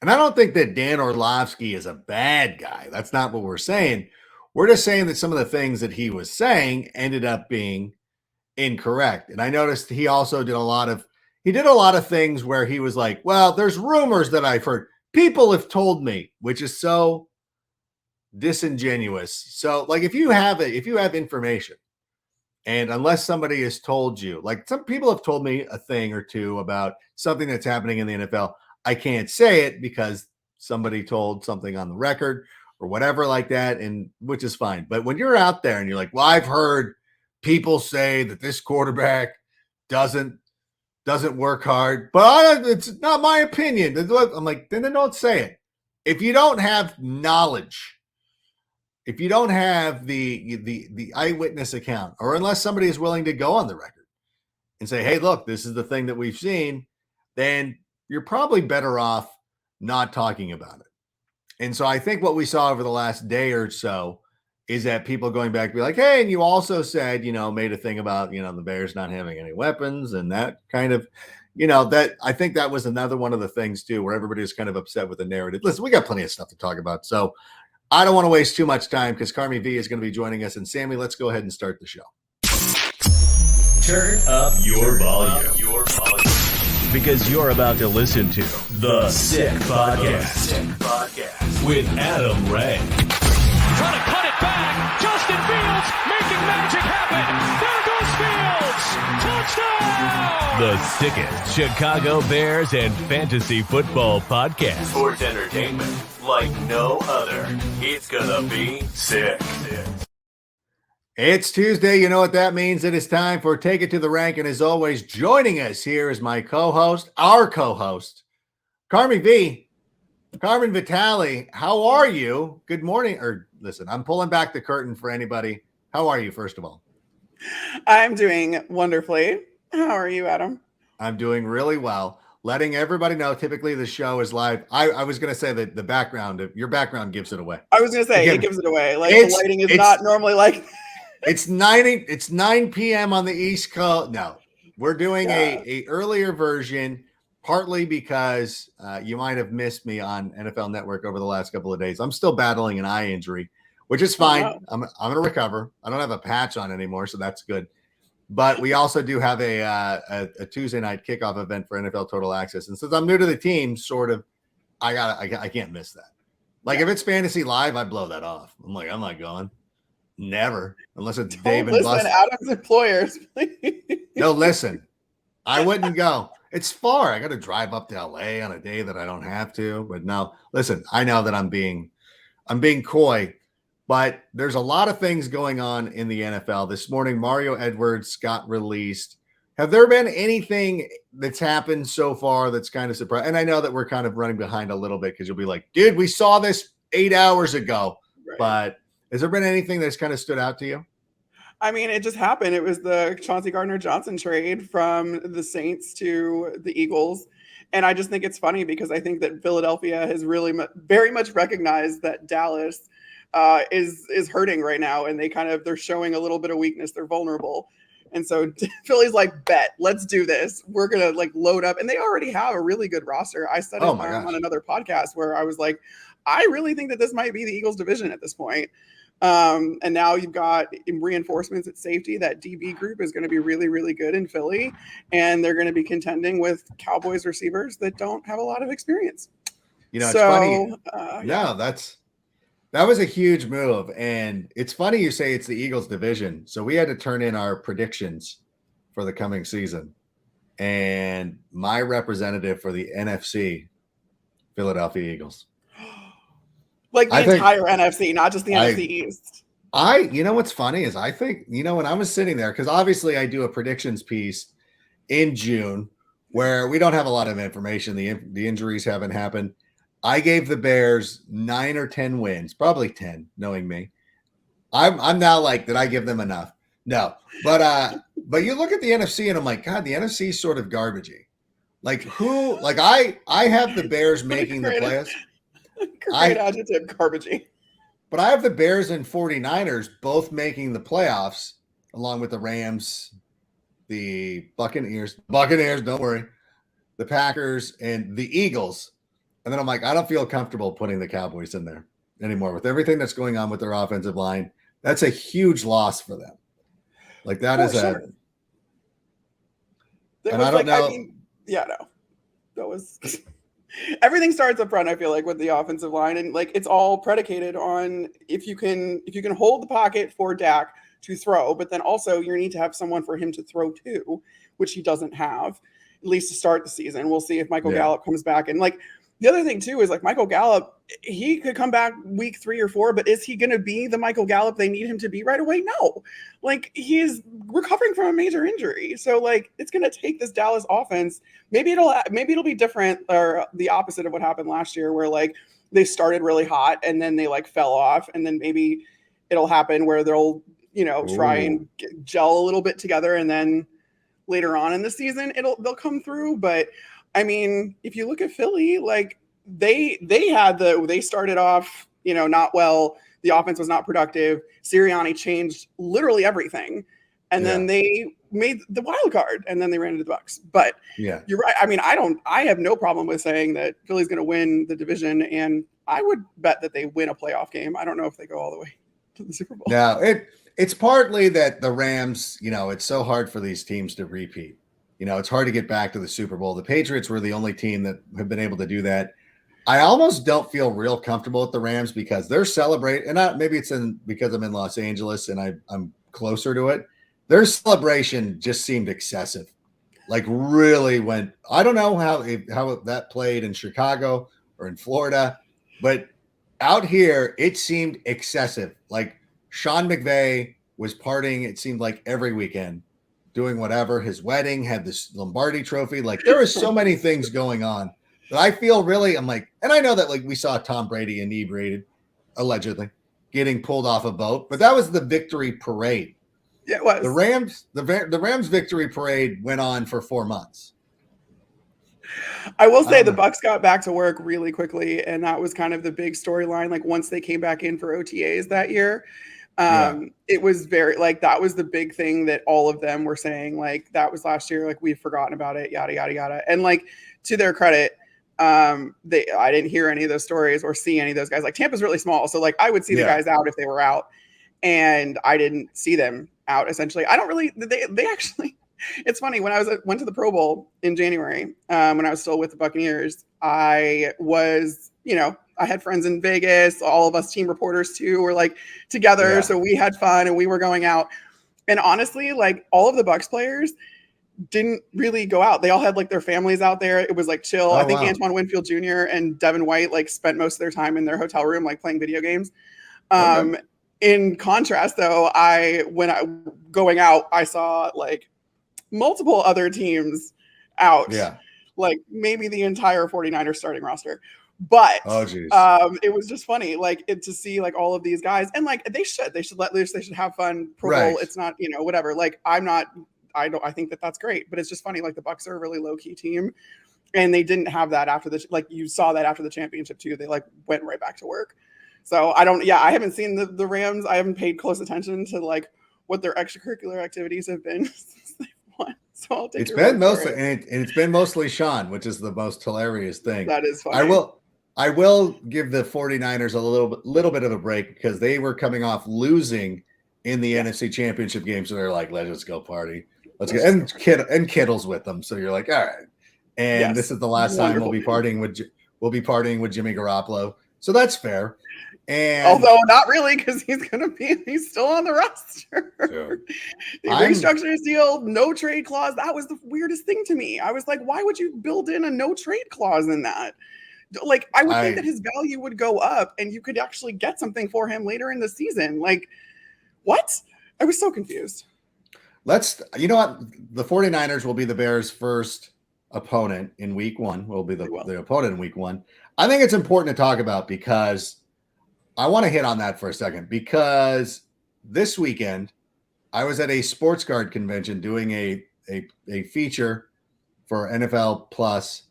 And I don't think that Dan Orlovsky is a bad guy. That's not what we're saying. We're just saying that some of the things that he was saying ended up being incorrect. And I noticed he also did a lot of things where he was like, well, there's rumors that I've heard. People have told me, which is so disingenuous. So like if you have information, and unless somebody has told you, like some people have told me a thing or two about something that's happening in the NFL, I can't say it because somebody told something on the record or whatever like that, and which is fine. But when you're out there and you're like, well, I've heard people say that this quarterback doesn't work hard, but it's not my opinion. I'm like, then don't say it. If you don't have knowledge, if you don't have the eyewitness account, or unless somebody is willing to go on the record and say, hey, look, this is the thing that we've seen, then you're probably better off not talking about it. And so I think what we saw over the last day or so is that people going back to be like, hey, and you also said, made a thing about, the Bears not having any weapons, and that kind of, that I think that was another one of the things too, where everybody is kind of upset with the narrative. Listen, we got plenty of stuff to talk about. So I don't want to waste too much time because Carmi V is going to be joining us. And Sammy, let's go ahead and start the show. Turn up your volume. Because you're about to listen to The Sick Podcast with Adam Ray. Trying to cut it back. Justin Fields making magic happen. There goes Fields. Touchdown. The sickest Chicago Bears and fantasy football podcast. Sports entertainment like no other. It's gonna be sick. It's Tuesday. You know what that means. It is time for Take It to the Rank. And as always, joining us here is my co-host, Carmi V. Carmen Vitale, how are you? Good morning. Or listen, I'm pulling back the curtain for anybody. How are you, first of all? I'm doing wonderfully. How are you, Adam? I'm doing really well. Letting everybody know, typically the show is live. I was going to say that the background, your background gives it away. I was going to say, it gives it away. Like the lighting is not normally like It's 9 p.m. on the East Coast. No, we're doing a earlier version, partly because you might have missed me on NFL Network over the last couple of days. I'm still battling an eye injury, which is fine. Oh, wow. I'm going to recover. I don't have a patch on anymore, so that's good. But we also do have a Tuesday night kickoff event for NFL Total Access. And since I'm new to the team, I can't miss that. Like if it's Fantasy Live, I blow that off. I'm not going. Never, unless it's Dave and Buster. Adam's employers. No, listen, I wouldn't go. It's far. I got to drive up to LA on a day that I don't have to. But no, listen, I know that I'm being coy, but there's a lot of things going on in the NFL. This morning, Mario Edwards got released. Have there been anything that's happened so far that's kind of surprising? And I know that we're kind of running behind a little bit because you'll be like, dude, we saw this 8 hours ago. Right. But has there been anything that's kind of stood out to you? I mean, it just happened. It was the Chauncey Gardner-Johnson trade from the Saints to the Eagles. And I just think it's funny because I think that Philadelphia has really very much recognized that Dallas is hurting right now. And they're showing a little bit of weakness. They're vulnerable. And so Philly's like, bet, let's do this. We're going to load up. And they already have a really good roster. I said it on another podcast where I was like, I really think that this might be the Eagles division at this point. And now you've got reinforcements at safety. That DB group is going to be really, really good in Philly. And they're going to be contending with Cowboys receivers that don't have a lot of experience. It's funny. That was a huge move. And it's funny you say it's the Eagles division. So we had to turn in our predictions for the coming season. And my representative for the NFC, Philadelphia Eagles. Like the entire NFC, not just the NFC East. You know what's funny is I think, when I was sitting there, because obviously I do a predictions piece in June where we don't have a lot of information. The injuries haven't happened. I gave the Bears 9 or 10 wins, probably 10, knowing me. I'm now like, did I give them enough? No. But you look at the NFC and I'm like, God, the NFC is sort of garbagey. I have the Bears making the playoffs. Great adjective, garbagey. But I have the Bears and 49ers both making the playoffs, along with the Rams, the Buccaneers, don't worry, the Packers, and the Eagles And then I'm like, I don't feel comfortable putting the Cowboys in there anymore with everything that's going on with their offensive line. That's a huge loss for them. Like that is sure. and I don't know. That was everything starts up front, I feel like, with the offensive line, and like it's all predicated on if you can hold the pocket for Dak to throw, but then also you need to have someone for him to throw to, which he doesn't have, at least to start the season. We'll see if Michael Gallup comes back. And like the other thing too is like Michael Gallup, he could come back week 3 or 4, but is he going to be the Michael Gallup they need him to be right away? No. Like he's recovering from a major injury. So like it's going to take this Dallas offense. Maybe it'll be different, or the opposite of what happened last year, where like they started really hot and then they like fell off, and then maybe it'll happen where they'll, try and gel a little bit together, and then later on in the season they'll come through. But I mean, if you look at Philly, like they started off, not well. The offense was not productive. Sirianni changed literally everything. And then they made the wild card, and then they ran into the Bucs. But you're right. I mean, I have no problem with saying that Philly's going to win the division, and I would bet that they win a playoff game. I don't know if they go all the way to the Super Bowl. No, it's partly that the Rams, it's so hard for these teams to repeat. It's hard to get back to the Super Bowl. The Patriots were the only team that have been able to do that. I almost don't feel real comfortable with the Rams because they're celebrating, and maybe it's because I'm in Los Angeles and I'm closer to it. Their celebration just seemed excessive. Like really went, I don't know how that played in Chicago or in Florida, but out here it seemed excessive. Like Sean McVay was partying, it seemed like every weekend, doing whatever. His wedding had this Lombardi trophy. Like there was so many things going on that I feel really, I'm like, and I know that like we saw Tom Brady inebriated, allegedly, getting pulled off a boat, but that was the victory parade. Yeah, it was. The Rams victory parade went on for 4 months. I will say the Bucs got back to work really quickly, and that was kind of the big storyline. Like once they came back in for OTAs that year, it was very like that was the big thing that all of them were saying. Like that was last year. Like we've forgotten about it. Yada yada yada. And like to their credit, I didn't hear any of those stories or see any of those guys. Like Tampa's really small, so like I would see the guys out if they were out, and I didn't see them out. Essentially, I don't really. They actually. It's funny when I went to the Pro Bowl in January, when I was still with the Buccaneers, I was, I had friends in Vegas, all of us team reporters too, were like together. So we had fun and we were going out. And honestly, like all of the Bucs players didn't really go out. They all had like their families out there. It was like chill. I think Antoine Winfield Jr. and Devin White like spent most of their time in their hotel room, like playing video games. In contrast though, when I going out, I saw like multiple other teams out, like maybe the entire 49ers starting roster, but it was just funny like to see like all of these guys, and like they should let loose, they should have fun. Pro Bowl, it's not whatever, like I think that's great, but it's just funny like the Bucs are a really low-key team, and they didn't have that after you saw that after the championship too. They like went right back to work. So I haven't seen the Rams. I haven't paid close attention to like what their extracurricular activities have been since they've won. So I'll take it's been mostly Sean, which is the most hilarious thing. That is funny. I will give the 49ers a little bit of a break because they were coming off losing in the NFC Championship game. So they're like, let's just go party. Let's go. And Kittle's with them. So you're like, all right. And this is the last time we'll be partying with Jimmy Garoppolo. So that's fair. And although not really, because he's still on the roster. They restructured his deal, no trade clause. That was the weirdest thing to me. I was like, why would you build in a no trade clause in that? Like, I would think that his value would go up and you could actually get something for him later in the season. Like, what? I was so confused. You know what? The 49ers will be the Bears' first opponent in week 1. Will be the opponent in week 1. I think it's important to talk about because I want to hit on that for a second, because this weekend I was at a sports card convention doing a feature for NFL Plus,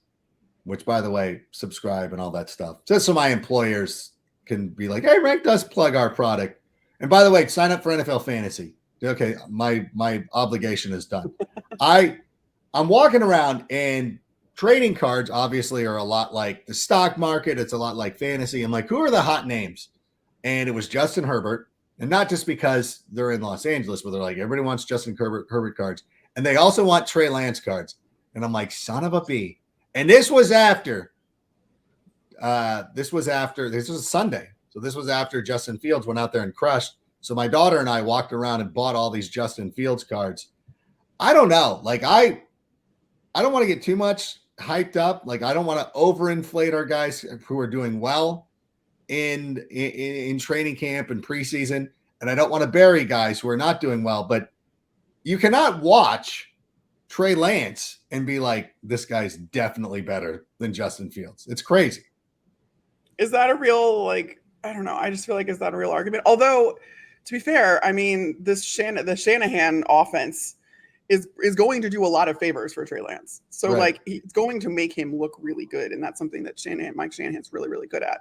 which, by the way, subscribe and all that stuff, just so my employers can be like, hey, Rank does plug our product. And by the way, sign up for NFL Fantasy. Okay, my obligation is done. I'm walking around and trading cards obviously are a lot like the stock market. It's a lot like fantasy. I'm like, who are the hot names? And it was Justin Herbert. And not just because they're in Los Angeles, but they're like, everybody wants Justin Herbert cards. And they also want Trey Lance cards. And I'm like, son of a bee. And this was Sunday. So this was after Justin Fields went out there and crushed. So my daughter and I walked around and bought all these Justin Fields cards. I don't know. Like, I don't want to get too much hyped up. Like, I don't want to overinflate our guys who are doing well in training camp and preseason. And I don't want to bury guys who are not doing well. But you cannot watch Trey Lance and be like, this guy's definitely better than Justin Fields. It's crazy. Is that a real, like, I don't know. I just feel like, is that a real argument? Although, to be fair, I mean, the Shanahan offense is going to do a lot of favors for Trey Lance. So, Right. like, it's going to make him look really good. And that's something that Mike Shanahan's really, really good at.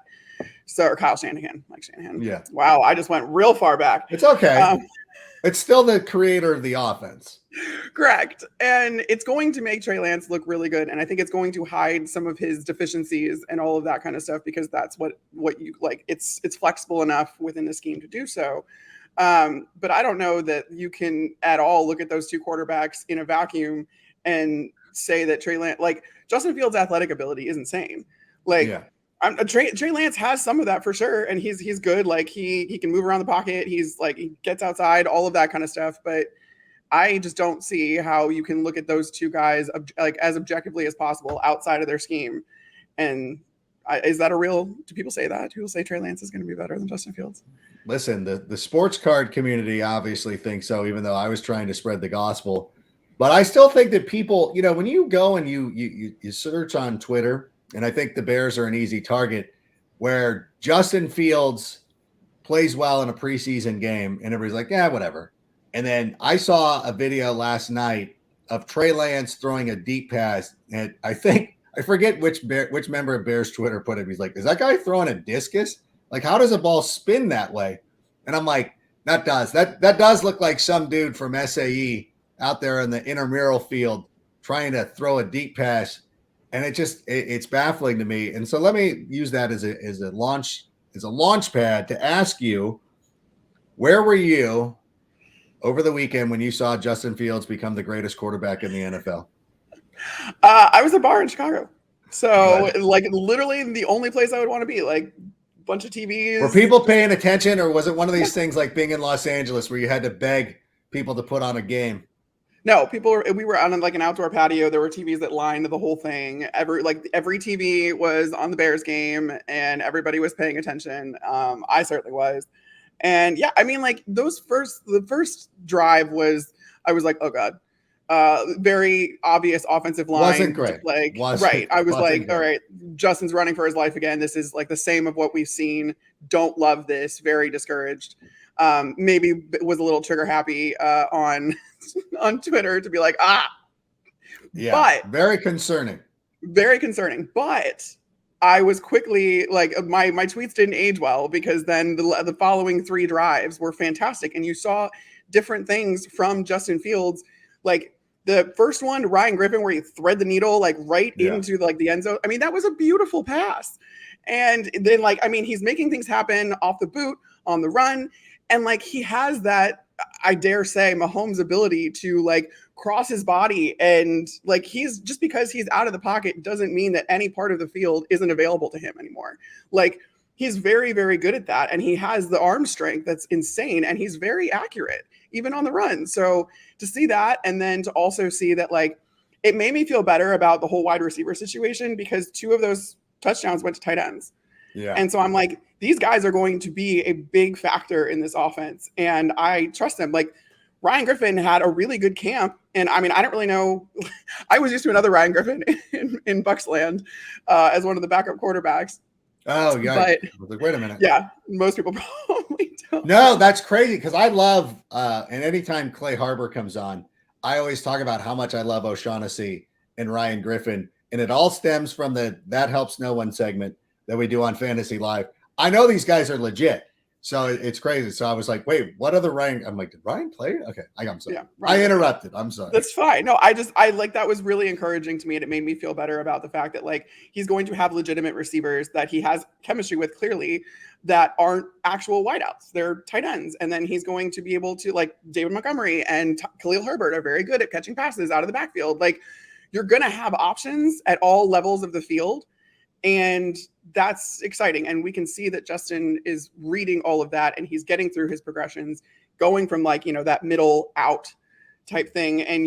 So, or Mike Shanahan. Yeah. Wow, I just went real far back. It's okay. It's still the creator of the offense. Correct. And it's going to make Trey Lance look really good. And I think it's going to hide some of his deficiencies and all of that kind of stuff, because that's what you like. It's flexible enough within the scheme to do so. But I don't know that you can at all look at those two quarterbacks in a vacuum and say that Trey Lance, like, Justin Fields' athletic ability is insane. Like, Yeah. Trey Lance has some of that for sure, and he's good. Like, he can move around the pocket. He's like, he gets outside, all of that kind of stuff. But I just don't see how you can look at those two guys like as objectively as possible outside of their scheme. And is that a real? Do people say that? Do people say Trey Lance is going to be better than Justin Fields? Listen, the sports card community obviously thinks so, even though I was trying to spread the gospel. But I still think that people, when you go and you search on Twitter, and I think the Bears are an easy target, where Justin Fields plays well in a preseason game, and everybody's like, yeah, whatever. And then I saw a video last night of Trey Lance throwing a deep pass, and I forget which member of Bears Twitter put it. He's like, is that guy throwing a discus? Like, how does a ball spin that way? And I'm like, that does look like some dude from SAE out there in the intramural field trying to throw a deep pass. And it's baffling to me. And so let me use that as a launch pad to ask you, where were you over the weekend when you saw Justin Fields become the greatest quarterback in the NFL? I was at a bar in Chicago. So, like, literally the only place I would want to be, like, bunch of TVs. Were people paying attention, or was it one of these things like being in Los Angeles where you had to beg people to put on a game? No, we were on like an outdoor patio. There were TVs that lined the whole thing. Every TV was on the Bears game, and everybody was paying attention. I certainly was. And yeah, I mean, like, the first drive I was like, oh God, very obvious offensive line. Wasn't great. Right. I was like, all right, Justin's running for his life again. This is like the same of what we've seen. Don't love this. Very discouraged. Maybe was a little trigger happy on Twitter to be like, yeah, but very concerning. But I was quickly like, my tweets didn't age well, because then the following three drives were fantastic, and you saw different things from Justin Fields. Like the first one, Ryan Griffin, where he thread the needle like right into like the end zone. I mean, that was a beautiful pass. And then, like, I mean, he's making things happen off the boot, on the run. And like, he has that, I dare say, Mahomes' ability to like cross his body. And like, just because he's out of the pocket doesn't mean that any part of the field isn't available to him anymore. Like, he's very, very good at that. And he has the arm strength that's insane. And he's very accurate, even on the run. So to see that, and then to also see that, like, it made me feel better about the whole wide receiver situation, because two of those touchdowns went to tight ends. Yeah. And so I'm like, these guys are going to be a big factor in this offense, and I trust them. Like, Ryan Griffin had a really good camp, and I mean, I don't really know. I was used to another Ryan Griffin in Bucksland as one of the backup quarterbacks. Oh yeah, but I was like, wait a minute. Yeah, most people probably don't. No, that's crazy, because I love and anytime Clay Harbor comes on, I always talk about how much I love O'Shaughnessy and Ryan Griffin, and it all stems from the That Helps No One segment that we do on Fantasy Live. I know these guys are legit. So it's crazy. So I was like, wait, what other Ryan? I'm like, did Ryan play? Okay, I'm sorry. Yeah, I interrupted. I'm sorry. That's fine. No, I like that was really encouraging to me, and it made me feel better about the fact that like he's going to have legitimate receivers that he has chemistry with clearly that aren't actual wideouts. They're tight ends, and then he's going to be able to like David Montgomery and Khalil Herbert are very good at catching passes out of the backfield. Like you're going to have options at all levels of the field. And that's exciting. And we can see that Justin is reading all of that and he's getting through his progressions, going from like, that middle out type thing. And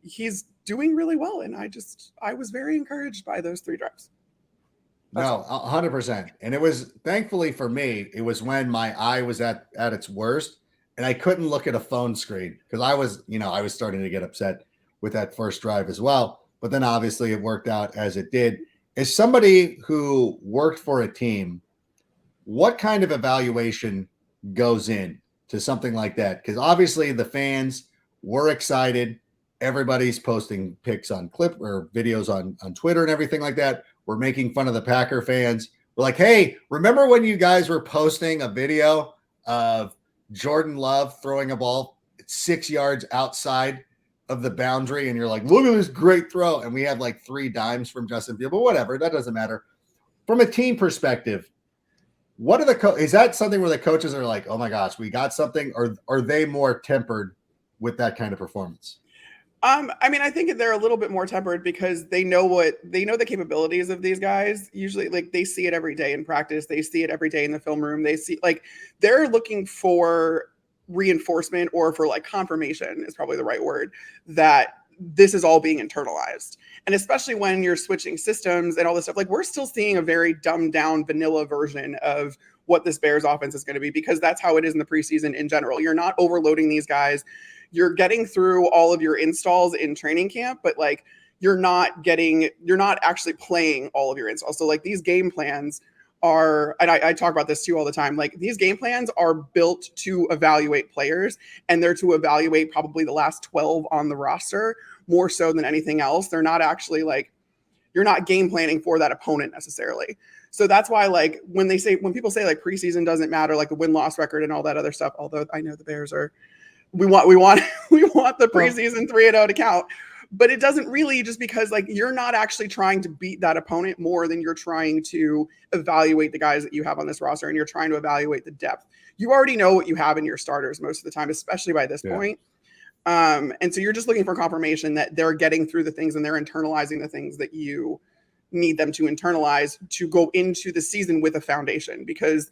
he's doing really well. And I was very encouraged by those 3 drives. No, 100%. And it was, thankfully for me, it was when my eye was at its worst and I couldn't look at a phone screen because I was starting to get upset with that first drive as well. But then obviously it worked out as it did. As somebody who worked for a team, what kind of evaluation goes in to something like that? Because obviously the fans were excited. Everybody's posting pics on clip or videos on Twitter and everything like that. We're making fun of the Packer fans. We're like, hey, remember when you guys were posting a video of Jordan Love throwing a ball 6 yards outside of the boundary and you're like, look at this great throw. And we had like 3 dimes from Justin Fields, but whatever, that doesn't matter. From a team perspective, what are is that something where the coaches are like, oh my gosh, we got something, or are they more tempered with that kind of performance? I mean, I think they're a little bit more tempered because they know the capabilities of these guys. Usually, like they see it every day in practice. They see it every day in the film room. They see like they're looking for reinforcement or for like confirmation is probably the right word that this is all being internalized. And especially when you're switching systems and all this stuff, like we're still seeing a very dumbed down vanilla version of what this Bears offense is going to be because that's how it is in the preseason in general. You're not overloading these guys. You're getting through all of your installs in training camp, but like you're not actually playing all of your installs. So like these game plans are, and I talk about this too all the time, like these game plans are built to evaluate players and they're to evaluate probably the last 12 on the roster more so than anything else. They're not actually like, you're not game planning for that opponent necessarily. So that's why like when people say like preseason doesn't matter, like the win-loss record and all that other stuff, although I know the Bears are, we want the preseason 3-0 to count. But it doesn't really, just because like you're not actually trying to beat that opponent more than you're trying to evaluate the guys that you have on this roster, and you're trying to evaluate the depth. You already know what you have in your starters most of the time, especially by this point. And so you're just looking for confirmation that they're getting through the things and they're internalizing the things that you need them to internalize to go into the season with a foundation, because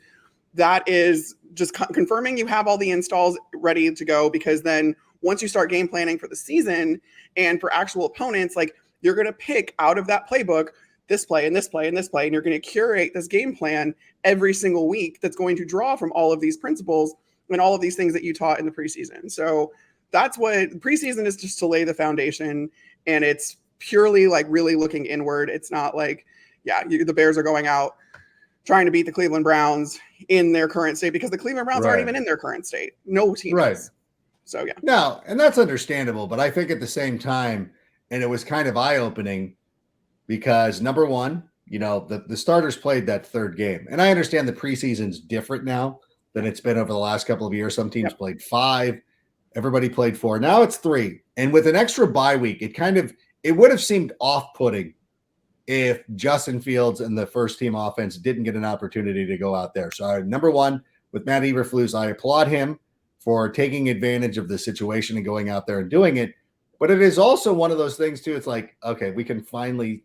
that is just confirming you have all the installs ready to go. Because then once you start game planning for the season and for actual opponents, like you're going to pick out of that playbook this play and this play and this play, and you're going to curate this game plan every single week that's going to draw from all of these principles and all of these things that you taught in the preseason. So that's what preseason is, just to lay the foundation, and it's purely like really looking inward. It's not like, the Bears are going out trying to beat the Cleveland Browns in their current state, because the Cleveland Browns aren't even in their current state. No team is. So, yeah. No, and that's understandable. But I think at the same time, and it was kind of eye-opening because, number one, the starters played that third game. And I understand the preseason's different now than it's been over the last couple of years. Some teams played 5. Everybody played 4. Now it's 3. And with an extra bye week, it would have seemed off-putting if Justin Fields and the first team offense didn't get an opportunity to go out there. So number one, with Matt Eberflus, I applaud him for taking advantage of the situation and going out there and doing it. But it is also one of those things too. It's like, okay, we can finally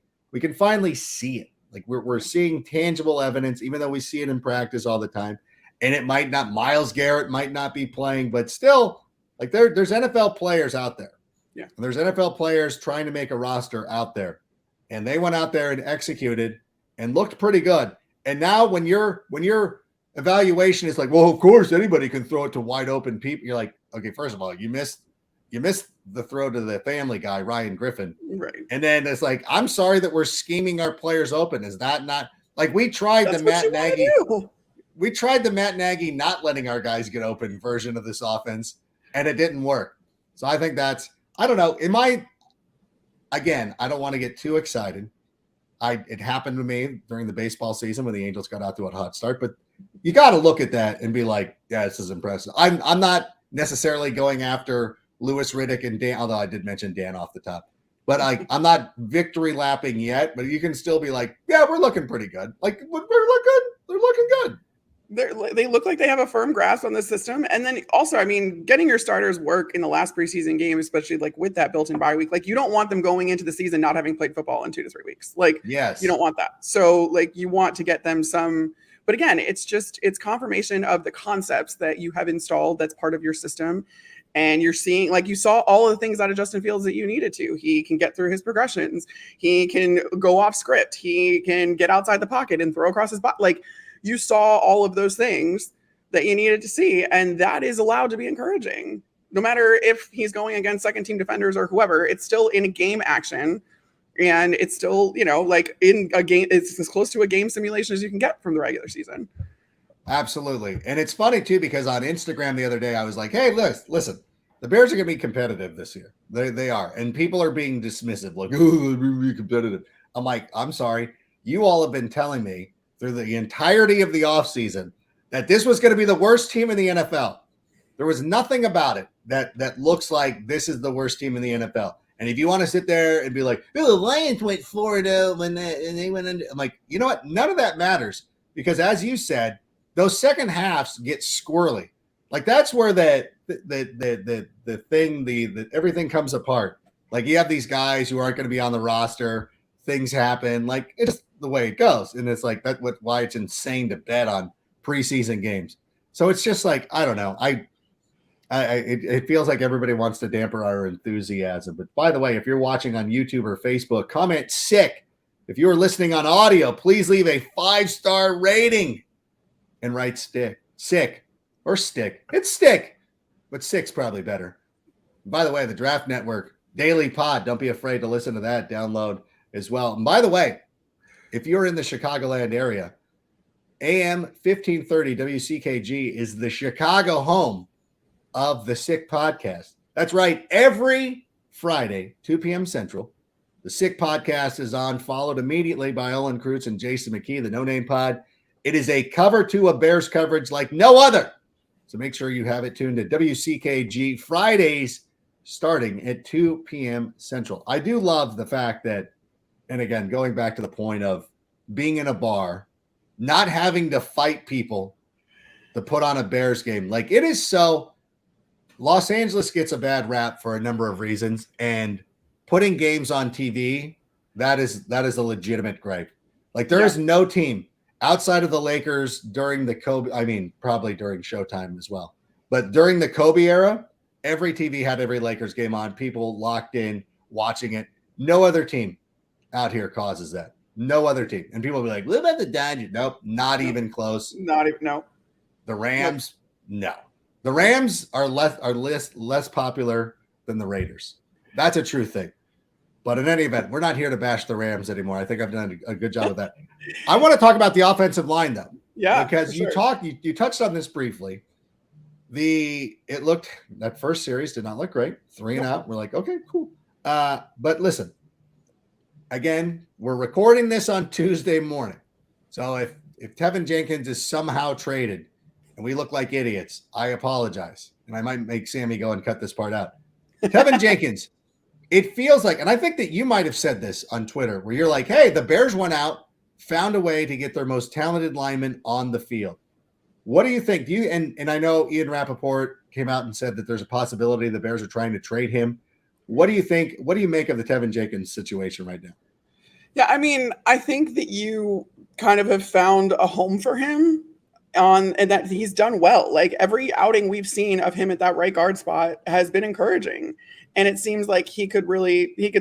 see it. Like we're seeing tangible evidence, even though we see it in practice all the time. And it might not, Myles Garrett might not be playing, but still, like there's NFL players out there. Yeah. And there's NFL players trying to make a roster out there. And they went out there and executed and looked pretty good. And now when your evaluation is like, well, of course anybody can throw it to wide open people, you're like, okay, first of all, you missed the throw to the Family Guy, Ryan Griffin. Right. And then it's like, I'm sorry that we're scheming our players open. Is that not like we tried the Matt Nagy? We tried the Matt Nagy not letting our guys get open version of this offense, and it didn't work. So I think I don't know. Again, I don't want to get too excited, It happened to me during the baseball season when the Angels got out to a hot start, but you got to look at that and be like, yeah, this is impressive. I'm not necessarily going after Lewis Riddick and Dan, although I did mention Dan off the top. But I'm not victory lapping yet, but you can still be like, yeah, we're looking pretty good. Like, we're looking, they're looking good. They look like they have a firm grasp on the system. And then also, I mean, getting your starters work in the last preseason game, especially like with that built-in bye week, like you don't want them going into the season not having played football in 2 to 3 weeks. Like, yes, you don't want that. So like you want to get them some, but again, it's confirmation of the concepts that you have installed that's part of your system. And you're seeing, like, you saw all of the things out of Justin Fields that you needed to. He can get through his progressions. He can go off script. He can get outside the pocket and throw across his body. Like, you saw all of those things that you needed to see. And that is allowed to be encouraging. No matter if he's going against second team defenders or whoever, it's still in a game action. And it's still, like in a game, it's as close to a game simulation as you can get from the regular season. Absolutely. And it's funny too, because on Instagram the other day, I was like, hey, listen, the Bears are going to be competitive this year. They are. And people are being dismissive, like, oh, they're be competitive. I'm like, I'm sorry. You all have been telling me through the entirety of the offseason that this was going to be the worst team in the NFL. There was nothing about it that looks like this is the worst team in the NFL. And if you want to sit there and be like, oh, the Lions went 4-0 when they went in, I'm like, you know what? None of that matters, because as you said, those second halves get squirrely. Like that's where the everything comes apart. Like you have these guys who aren't going to be on the roster. Things happen. Like it's the way it goes, and it's like that's why it's insane to bet on preseason games. So it's just like I don't know. It feels like everybody wants to dampen our enthusiasm. But by the way, if you're watching on YouTube or Facebook, comment sick. If you're listening on audio, please leave a 5-star rating. And write sick, or stick. It's stick, but sick's probably better. By the way, the Draft Network Daily Pod, don't be afraid to listen to that, download as well. And by the way, if you're in the Chicagoland area, AM 1530 WCKG is the Chicago home of the Sick Podcast. That's right. Every Friday, 2 p.m. Central, the Sick Podcast is on, followed immediately by Olin Kreutz and Jason McKee, the No Name Pod. It is a cover to a Bears coverage like no other. So make sure you have it tuned to WCKG Fridays starting at 2 p.m. Central. I do love the fact that, and again, going back to the point of being in a bar, not having to fight people to put on a Bears game. Like it is so, Los Angeles gets a bad rap for a number of reasons, and putting games on TV, that is a legitimate gripe. Like there is no team outside of the Lakers during the Kobe, I mean, probably during Showtime as well. But during the Kobe era, every TV had every Lakers game on. People locked in, watching it. No other team out here causes that. No other team. And people will be like, what about the Dodgers? Nope, not even close. Not even, no. The Rams, no. The Rams are less popular than the Raiders. That's a true thing. But in any event, we're not here to bash the Rams anymore. I think I've done a good job of that. I want to talk about the offensive line, though. Yeah. Because you touched on this briefly. That first series did not look great. 3 and out. We're like, okay, cool. But listen, again, we're recording this on Tuesday morning. So if Tevin Jenkins is somehow traded and we look like idiots, I apologize. And I might make Sammy go and cut this part out. Tevin Jenkins. It feels like, and I think that you might have said this on Twitter, where you're like, hey, the Bears went out, found a way to get their most talented lineman on the field. What do you think? And I know Ian Rappaport came out and said that there's a possibility the Bears are trying to trade him. What do you think? What do you make of the Tevin Jenkins situation right now? Yeah, I mean, I think that you kind of have found a home for him and that he's done well. Like every outing we've seen of him at that right guard spot has been encouraging. And it seems like he could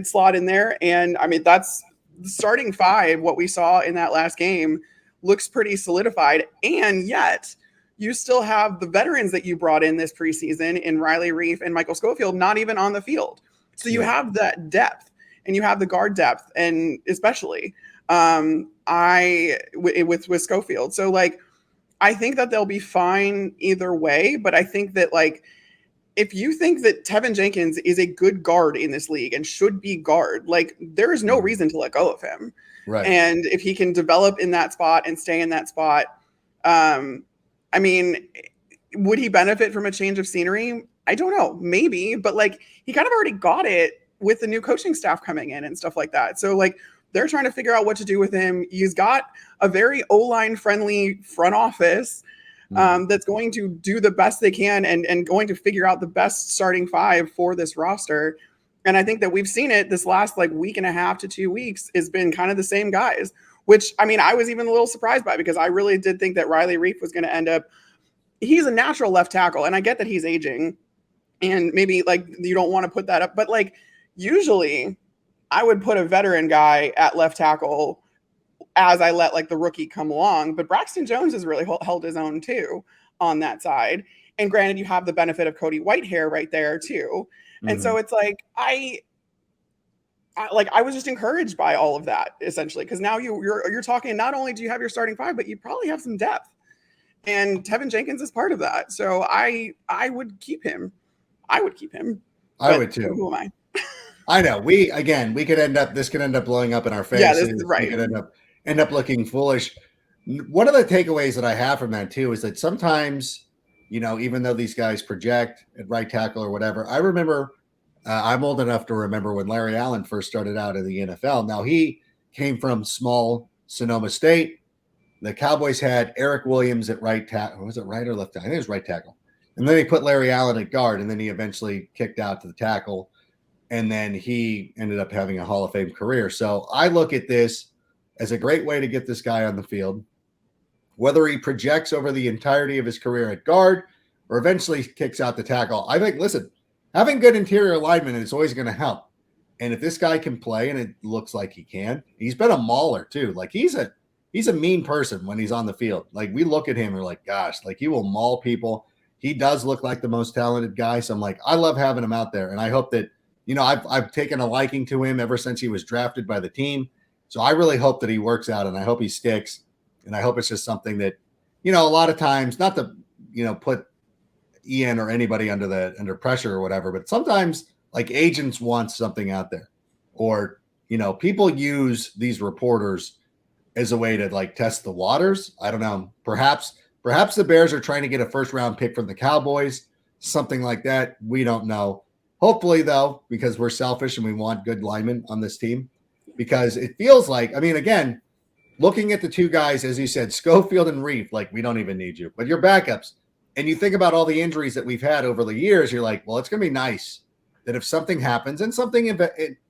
slot in there. And I mean, that's the starting 5. What we saw in that last game looks pretty solidified. And yet you still have the veterans that you brought in this preseason in Riley Reif and Michael Schofield, not even on the field. So you have that depth and you have the guard depth, and especially with Schofield. So like, I think that they'll be fine either way, but I think that like, if you think that Tevin Jenkins is a good guard in this league and should be guard, like there is no reason to let go of him. Right. And if he can develop in that spot and stay in that spot, I mean, would he benefit from a change of scenery? I don't know, maybe, but like he kind of already got it with the new coaching staff coming in and stuff like that. So like they're trying to figure out what to do with him. He's got a very O-line friendly front office that's going to do the best they can and going to figure out the best starting five for this roster. And I think that we've seen it this last like week and a half to 2 weeks has been kind of the same guys, which I mean, I was even a little surprised by because I really did think that Riley Reiff was going to end up. He's a natural left tackle, and I get that he's aging and maybe like you don't want to put that up, but like usually I would put a veteran guy at left tackle as I let like the rookie come along. But Braxton Jones has really held his own too on that side. And granted, you have the benefit of Cody Whitehair right there too. And so it's like I was just encouraged by all of that essentially because now you're talking. Not only do you have your starting five, but you probably have some depth. And Tevin Jenkins is part of that. So I would keep him. I would keep him. I would too. Who am I? I know. This could end up blowing up in our faces. Yeah, this is right. We could end up looking foolish. One of the takeaways that I have from that too is that sometimes, even though these guys project at right tackle or whatever, I remember I'm old enough to remember when Larry Allen first started out in the NFL. Now he came from small Sonoma State. The Cowboys had Eric Williams at right tackle. Was it right or left tackle? I think it was right tackle. And then they put Larry Allen at guard, and then he eventually kicked out to the tackle. And then he ended up having a Hall of Fame career. So I look at this as a great way to get this guy on the field. Whether he projects over the entirety of his career at guard or eventually kicks out the tackle, I think, listen, having good interior alignment is always going to help. And if this guy can play, and it looks like he can, he's been a mauler too. Like he's a mean person when he's on the field. Like we look at him and we're like, gosh, like he will maul people. He does look like the most talented guy. So I'm like, I love having him out there. And I hope that, I've taken a liking to him ever since he was drafted by the team. So I really hope that he works out and I hope he sticks. And I hope it's just something that, a lot of times, not to, put Ian or anybody under pressure or whatever, but sometimes like agents want something out there or, people use these reporters as a way to like test the waters. I don't know. Perhaps the Bears are trying to get a first round pick from the Cowboys, something like that. We don't know. Hopefully though, because we're selfish and we want good linemen on this team, because it feels like, again, looking at the two guys, as you said, Schofield and Reiff, like we don't even need you, but your backups. And you think about all the injuries that we've had over the years. You're like, well, it's going to be nice that if something happens, and something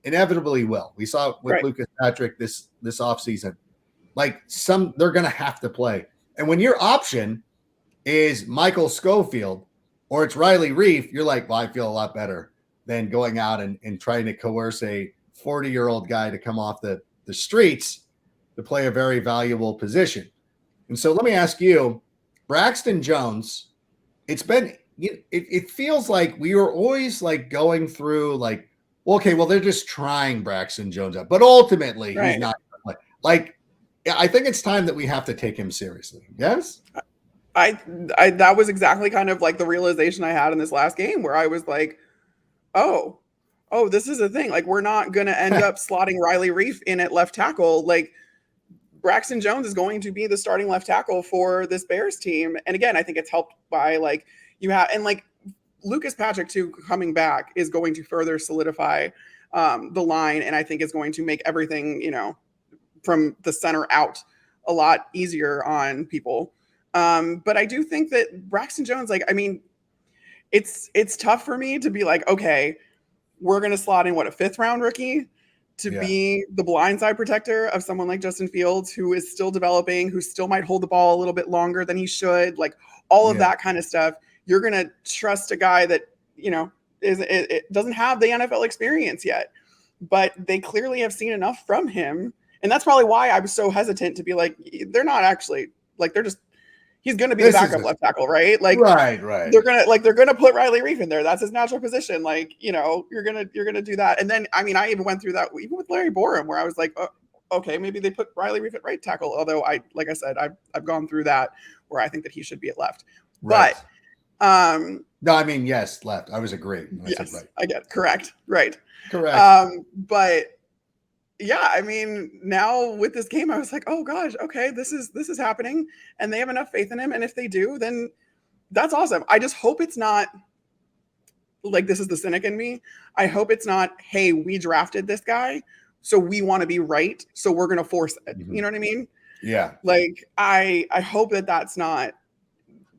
inevitably will. We saw it with Lucas Patrick this offseason. Like they're going to have to play. And when your option is Michael Schofield or it's Riley Reiff, you're like, well, I feel a lot better than going out and trying to coerce a 40-year-old guy to come off the streets to play a very valuable position. And so let me ask you, Braxton Jones, it feels like we were always like going through like, well, okay, well, they're just trying Braxton Jones out, but ultimately he's not going to play. Like, I think it's time that we have to take him seriously. Yes? I that was exactly kind of like the realization I had in this last game where I was like, oh, this is a thing. Like, we're not going to end up slotting Riley Reiff in at left tackle. Like, Braxton Jones is going to be the starting left tackle for this Bears team. And again, I think it's helped by like Lucas Patrick too coming back is going to further solidify the line. And I think it's going to make everything, from the center out a lot easier on people. But I do think that Braxton Jones, it's tough for me to be like, okay, we're going to slot in a 5th round rookie to be the blindside protector of someone like Justin Fields, who is still developing, who still might hold the ball a little bit longer than he should, like all of that kind of stuff. You're going to trust a guy that, it doesn't have the NFL experience yet, but they clearly have seen enough from him. And that's probably why I was so hesitant to be like, they're not actually like, he's going to be the backup left tackle, right? Like, right. They're going to put Riley Reiff in there. That's his natural position. Like, you're going to do that. And then, I even went through that even with Larry Borum, where I was like, oh, okay, maybe they put Riley Reiff at right tackle. Although like I said, I've gone through that where I think that he should be at left. Right. But, no, yes, left. I was agreeing. Yes, I get it. Correct. Right. Correct. But yeah, I mean, now with this game, I was like, oh gosh, okay, this is happening, and they have enough faith in him, and if they do, then that's awesome. I just hope it's not like, this is the cynic in me. I hope it's not, hey, we drafted this guy, so we want to be right, so we're gonna force it. You know what I mean? Yeah. Like, I hope that that's not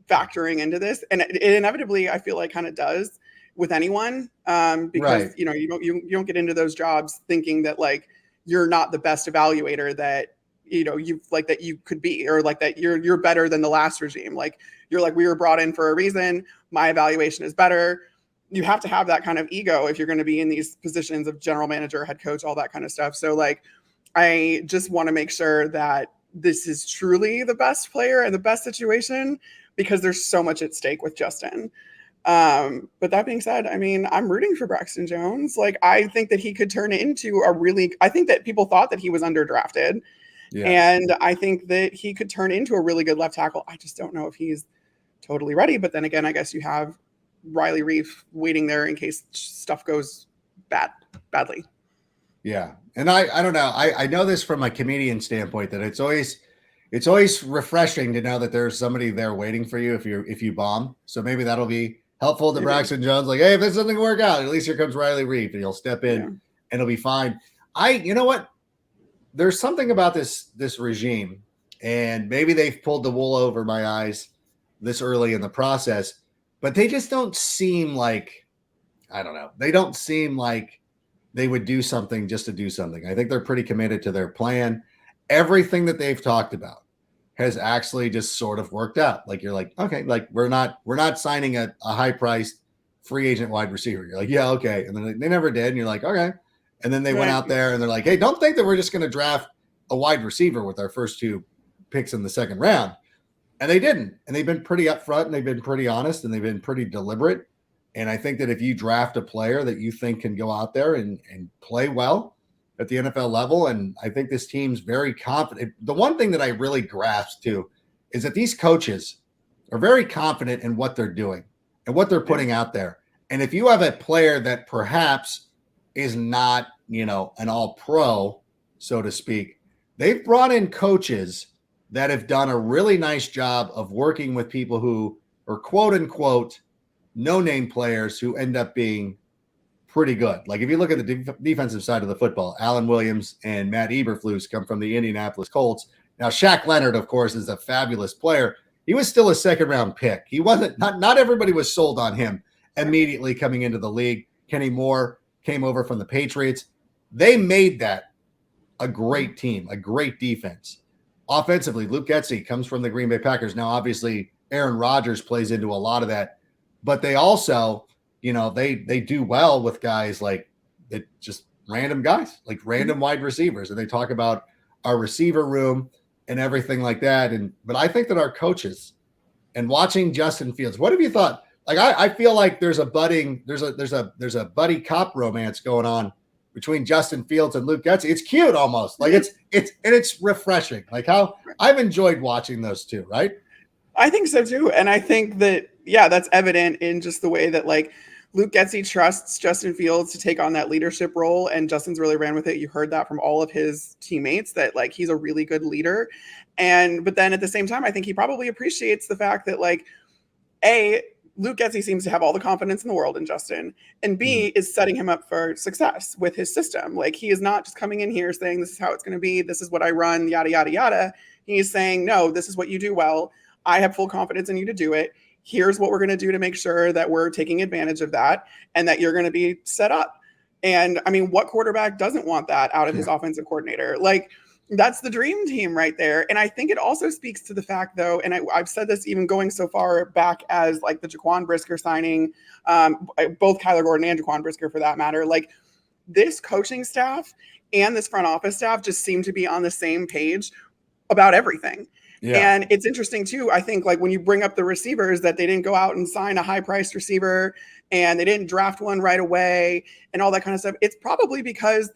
factoring into this, and it inevitably, I feel like, kind of does with anyone, because Right. you don't get into those jobs thinking that like you're not the best evaluator that you like that you could be, or like that you're better than the last regime. Like, you're like, we were brought in for a reason. My evaluation is better. You have to have that kind of ego if you're going to be in these positions of general manager, head coach, all that kind of stuff. So like, I just want to make sure that this is truly the best player and the best situation, because there's so much at stake with Justin. But that being said, I mean, I'm rooting for Braxton Jones. Like, I think that he could turn into I think that people thought that he was underdrafted. Yeah. And I think that he could turn into a really good left tackle. I just don't know if he's totally ready. But then again, I guess you have Riley Reef waiting there in case stuff goes badly. Yeah. And I don't know. I know this from a comedian standpoint, that it's always refreshing to know that there's somebody there waiting for you if you bomb. So maybe that'll be helpful to Braxton Jones. Like, hey, if this doesn't work out, at least here comes Riley Reef, and he'll step in and it'll be fine. You know what? There's something about this regime, and maybe they've pulled the wool over my eyes this early in the process, but they just don't seem like, I don't know. They don't seem like they would do something just to do something. I think they're pretty committed to their plan. Everything that they've talked about has actually just sort of worked out. Like, you're like, okay, like we're not signing a high priced free agent wide receiver. You're like, yeah, okay. And then they never did. And you're like, okay. And then they went out there and they're like, hey, don't think that we're just going to draft a wide receiver with our first 2 picks in the second round. And they didn't. And they've been pretty upfront, and they've been pretty honest, and they've been pretty deliberate. And I think that if you draft a player that you think can go out there and play well at the NFL level, and I think this team's very confident. The one thing that I really grasp too is that these coaches are very confident in what they're doing and what they're putting out there. And if you have a player that perhaps is not, an all pro, so to speak, they've brought in coaches that have done a really nice job of working with people who are quote unquote no-name players who end up being pretty good. Like, if you look at the defensive side of the football, Alan Williams and Matt Eberflus come from the Indianapolis Colts. Now, Shaq Leonard, of course, is a fabulous player. He was still a second-round pick. He wasn't. Not everybody was sold on him immediately coming into the league. Kenny Moore came over from the Patriots. They made that a great team, a great defense. Offensively, Luke Getsy comes from the Green Bay Packers. Now, obviously, Aaron Rodgers plays into a lot of that, but they also, they do well with guys like that, just random guys, like random wide receivers. And they talk about our receiver room and everything like that. But I think that our coaches, and watching Justin Fields, what have you thought? Like, I feel like there's a buddy cop romance going on between Justin Fields and Luke Getsy. It's cute almost. Like, it's refreshing. Like, how I've enjoyed watching those two, right? I think so too. And I think that, that's evident in just the way that like Luke Getsy trusts Justin Fields to take on that leadership role, and Justin's really ran with it. You heard that from all of his teammates, that like he's a really good leader. But then at the same time, I think he probably appreciates the fact that like, Luke Getsy seems to have all the confidence in the world in Justin, and B, is setting him up for success with his system. Like, he is not just coming in here saying, this is how it's going to be, this is what I run, yada, yada, yada. He's saying, no, this is what you do well. I have full confidence in you to do it. Here's what we're going to do to make sure that we're taking advantage of that and that you're going to be set up. And I mean, what quarterback doesn't want that out of his offensive coordinator? Like, that's the dream team right there. And I think it also speaks to the fact, though, and I've said this even going so far back as like the Jaquan Brisker signing, both Kyler Gordon and Jaquan Brisker for that matter, like this coaching staff and this front office staff just seem to be on the same page about everything. Yeah. And it's interesting too, I think, like when you bring up the receivers, that they didn't go out and sign a high-priced receiver and they didn't draft one right away and all that kind of stuff. It's probably because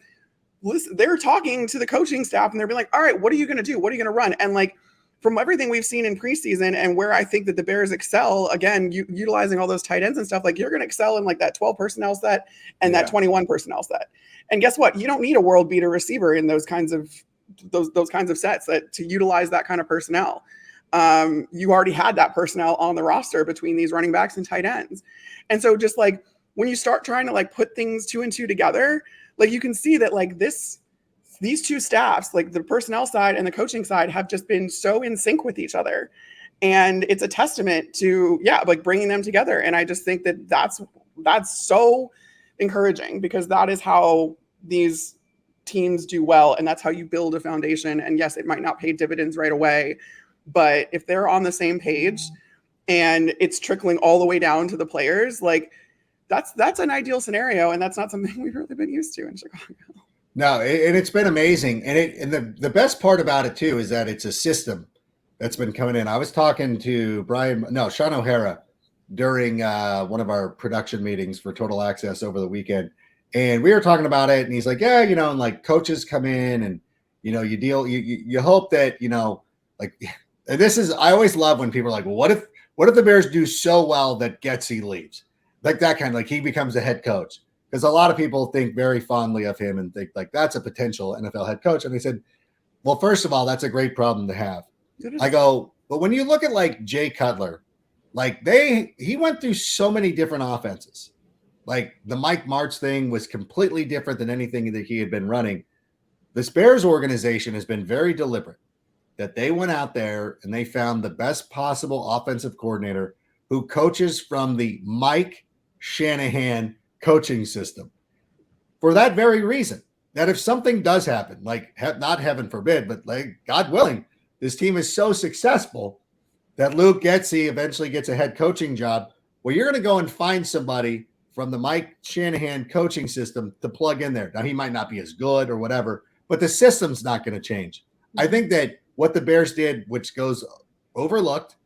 listen, they're talking to the coaching staff and they're being like, all right, what are you going to do? What are you going to run? And like, from everything we've seen in preseason and where I think that the Bears excel, again, utilizing all those tight ends and stuff, like you're going to excel in like that 12 personnel set and that 21 personnel set. And guess what? You don't need a world beater receiver in those kinds of sets to utilize that kind of personnel. You already had that personnel on the roster between these running backs and tight ends. And so just like when you start trying to like put things 2 and 2 together, like you can see that like these two staffs, like the personnel side and the coaching side, have just been so in sync with each other. And it's a testament to, like bringing them together. And I just think that that's so encouraging, because that is how these teams do well. And that's how you build a foundation. And yes, it might not pay dividends right away, but if they're on the same page and it's trickling all the way down to the players, like that's an ideal scenario. And that's not something we've really been used to in Chicago. No, and it's been amazing. And the best part about it too is that it's a system that's been coming in. I was talking to Sean O'Hara during one of our production meetings for Total Access over the weekend. And we were talking about it, and he's like, yeah, and like coaches come in and, you hope that, like, and I always love when people are like, well, what if the Bears do so well that Getsy leaves? Like that kind of, like he becomes a head coach. Because a lot of people think very fondly of him and think like that's a potential NFL head coach. And they said, well, first of all, that's a great problem to have. I go, but when you look at like Jay Cutler, like he went through so many different offenses. Like the Mike Martz thing was completely different than anything that he had been running. This Bears organization has been very deliberate that they went out there and they found the best possible offensive coordinator who coaches from the Mike Shanahan coaching system for that very reason, that if something does happen, like not heaven forbid, but like God willing, this team is so successful that Luke Getsy eventually gets a head coaching job, well, you're going to go and find somebody from the Mike Shanahan coaching system to plug in there. Now, he might not be as good or whatever, but the system's not going to change. I think that what the Bears did, which goes overlooked,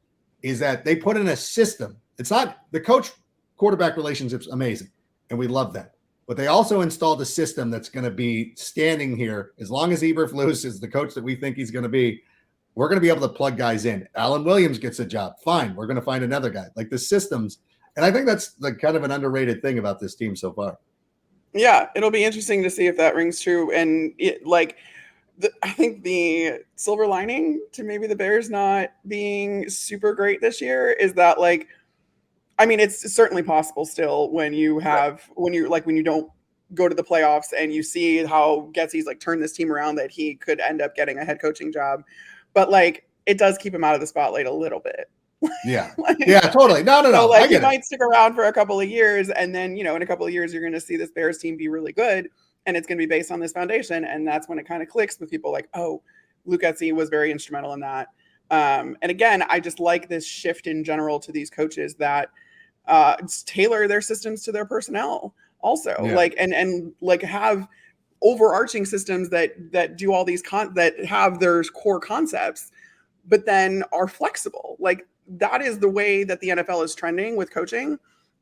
is that they put in a system. It's not the coach-quarterback relationship's amazing, and we love that. But they also installed a system that's going to be standing here. As long as Eberflus is the coach that we think he's going to be, we're going to be able to plug guys in. Alan Williams gets a job. Fine. We're going to find another guy. Like the systems. And I think that's like kind of an underrated thing about this team so far. Yeah, it'll be interesting to see if that rings true. And I think the silver lining to maybe the Bears not being super great this year is that it's certainly possible still when you don't go to the playoffs and you see how Getsy's like turned this team around, that he could end up getting a head coaching job. But it does keep him out of the spotlight a little bit. Yeah. Yeah, totally. No. So he might stick around for a couple of years, and then, in a couple of years, you're going to see this Bears team be really good, and it's going to be based on this foundation. And that's when it kind of clicks with people like, oh, Luke Getsy was very instrumental in that. And again, I just like this shift in general to these coaches that tailor their systems to their personnel also, and have overarching systems that do all these that have their core concepts, but then are flexible. Like that is the way that the NFL is trending with coaching.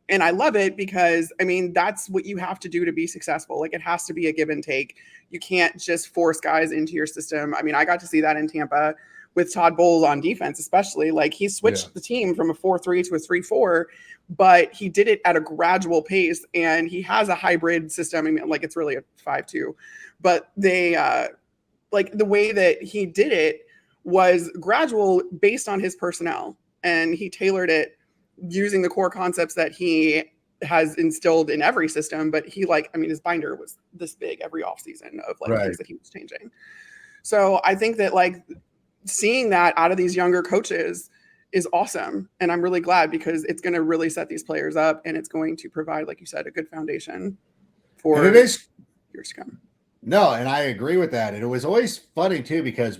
And I love it because that's what you have to do to be successful. Like it has to be a give and take. You can't just force guys into your system. I got to see that in Tampa with Todd Bowles on defense, especially. Like he switched the team from a 4-3 to a 3-4, but he did it at a gradual pace, and he has a hybrid system. It's really a 5-2, but they the way that he did it was gradual based on his personnel, and he tailored it using the core concepts that he has instilled in every system. But he his binder was this big every offseason of things that he was changing. So I think that seeing that out of these younger coaches is awesome. And I'm really glad, because it's going to really set these players up, and it's going to provide, like you said, a good foundation for years to come. No, and I agree with that. And it was always funny too, because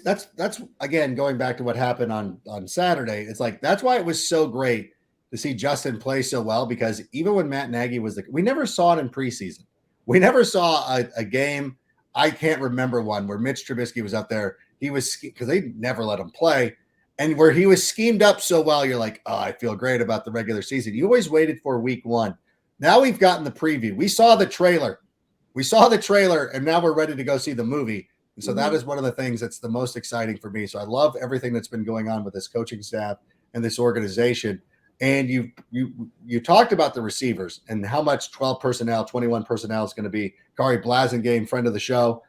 that's again, going back to what happened on Saturday. It's that's why it was so great to see Justin play so well, because even when Matt Nagy we never saw it in preseason. We never saw a game. I can't remember one where Mitch Trubisky was up there. He was, because they never let him play, and where he was schemed up so well, you're like, oh, I feel great about the regular season. You always waited for week one. Now we've gotten the preview. We saw the trailer, and now we're ready to go see the movie. And so that is one of the things that's the most exciting for me. So I love everything that's been going on with this coaching staff and this organization. And you talked about the receivers and how much 12 personnel, 21 personnel is going to be. Kari Blasingame, friend of the show,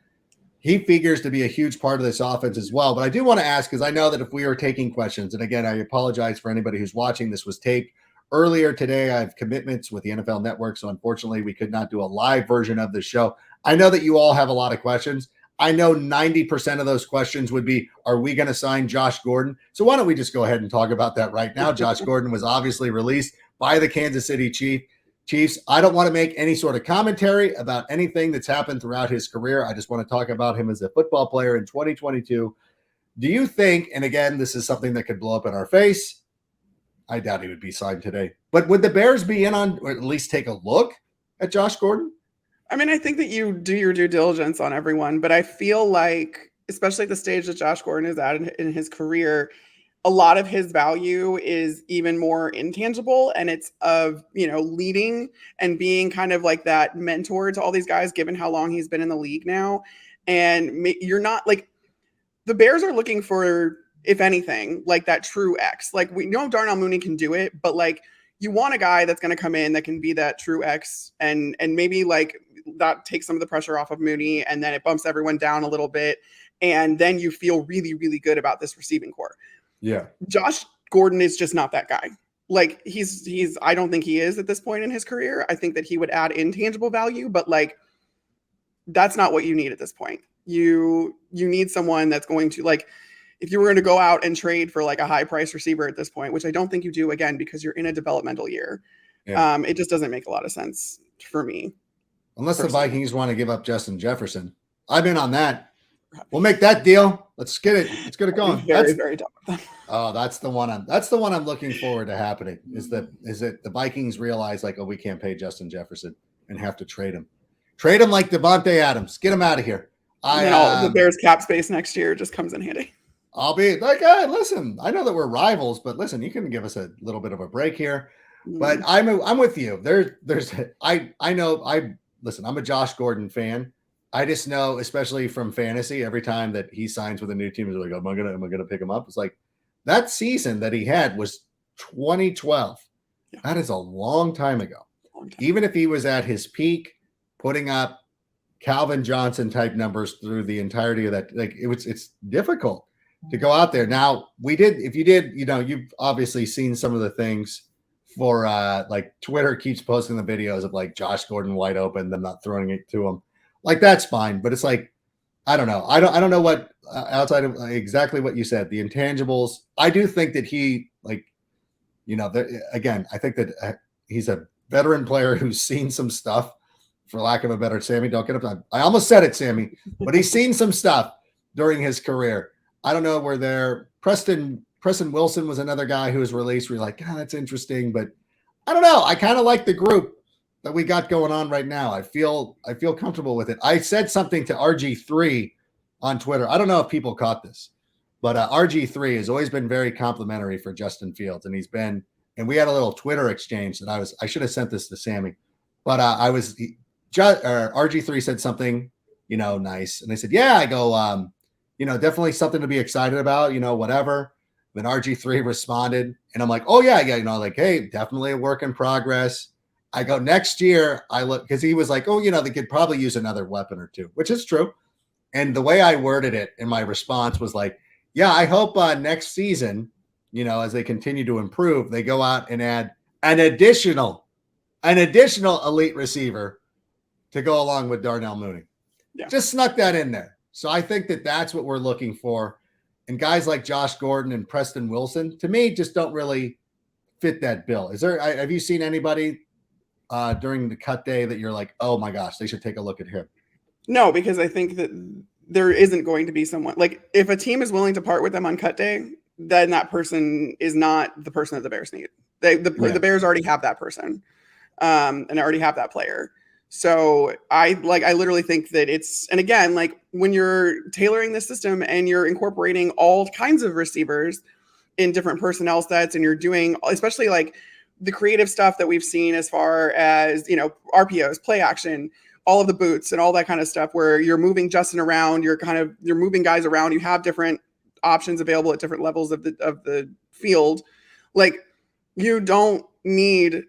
he figures to be a huge part of this offense as well. But I do want to ask, because I know that if we are taking questions, and again, I apologize for anybody who's watching, this was taped earlier today. I have commitments with the NFL Network, so unfortunately we could not do a live version of the show. I know that you all have a lot of questions. I know 90% of those questions would be, are we going to sign Josh Gordon? So why don't we just go ahead and talk about that right now? Josh Gordon was obviously released by the Kansas City Chiefs. I don't want to make any sort of commentary about anything that's happened throughout his career. I just want to talk about him as a football player in 2022. Do you think, and again, this is something that could blow up in our face, I doubt he would be signed today, but would the Bears be in on, or at least take a look at Josh Gordon? I mean, I think that you do your due diligence on everyone, but I feel like, especially at the stage that Josh Gordon is at in his career, a lot of his value is even more intangible, and it's of, leading and being kind of like that mentor to all these guys, given how long he's been in the league now. And you're not like, the Bears are looking for, if anything, like that true X. Like, we know Darnell Mooney can do it, but like, you want a guy that's going to come in that can be that true X, and maybe like that takes some of the pressure off of Mooney, and then it bumps everyone down a little bit, and then you feel really, really good about this receiving core. Yeah. Josh Gordon is just not that guy. Like, he's I don't think he is at this point in his career. I think that he would add intangible value, but like, that's not what you need at this point. You need someone that's going to, like, if you were going to go out and trade for like a high price receiver at this point, which I don't think you do, again, because you're in a developmental year, it just doesn't make a lot of sense for me. Unless personally. The Vikings want to give up Justin Jefferson. I'm in on that. We'll make that deal. Let's get it. Let's get it going. Very, very tough with them. Oh, that's the one I'm looking forward to happening. Is that the Vikings realize, like, oh, we can't pay Justin Jefferson and have to trade him. Trade him like Devontae Adams. Get him out of here. The Bears cap space next year just comes in handy. I'll be like, hey, listen, I know that we're rivals, but listen, you can give us a little bit of a break here. But I'm with you. Listen, I'm a Josh Gordon fan. I just know, especially from fantasy, every time that he signs with a new team, he's like, am I gonna pick him up? It's like that season that he had was 2012. Yeah. That is a long time ago. Even if he was at his peak, putting up Calvin Johnson type numbers through the entirety of that, like it's difficult to go out there. Now you've obviously seen some of the things for like Twitter keeps posting the videos of like Josh Gordon wide open, them not throwing it to him. Like, that's fine, but it's like, I don't know. I don't know what outside of exactly what you said, the intangibles. I do think that he, like, again, I think that he's a veteran player who's seen some stuff, for lack of a better, Sammy, don't get up. I almost said it, Sammy, but he's seen some stuff during his career. I don't know where they're. Preston Wilson was another guy who was released. We're like, that's interesting, but I don't know. I kind of like the group that we got going on right now. I feel comfortable with it. I said something to RG3 on Twitter. I don't know if people caught this, but RG3 has always been very complimentary for Justin Fields, and we had a little Twitter exchange that I should have sent this to Sammy, but RG3 said something, nice, and I said, yeah. I go, definitely something to be excited about, whatever. Then RG3 responded, and I'm like, oh yeah, like, hey, definitely a work in progress. I go, next year, I look, because he was like, oh, they could probably use another weapon or two, which is true. And the way I worded it in my response was like, yeah, I hope next season, as they continue to improve, they go out and add an additional elite receiver to go along with Darnell Mooney. Yeah. Just snuck that in there. So I think that that's what we're looking for. And guys like Josh Gordon and Preston Wilson, to me, just don't really fit that bill. Have you seen anybody during the cut day that you're like, oh my gosh, they should take a look at him? No, because I think that there isn't going to be someone, like, if a team is willing to part with them on cut day, then that person is not the person that the Bears need. The Bears already have that person, and already have that player. So I literally think that and again, like, when you're tailoring the system and you're incorporating all kinds of receivers in different personnel sets, and you're doing, especially like the creative stuff that we've seen as far as, RPOs, play action, all of the boots and all that kind of stuff where you're moving Justin around, you're moving guys around, you have different options available at different levels of the field. Like, you don't need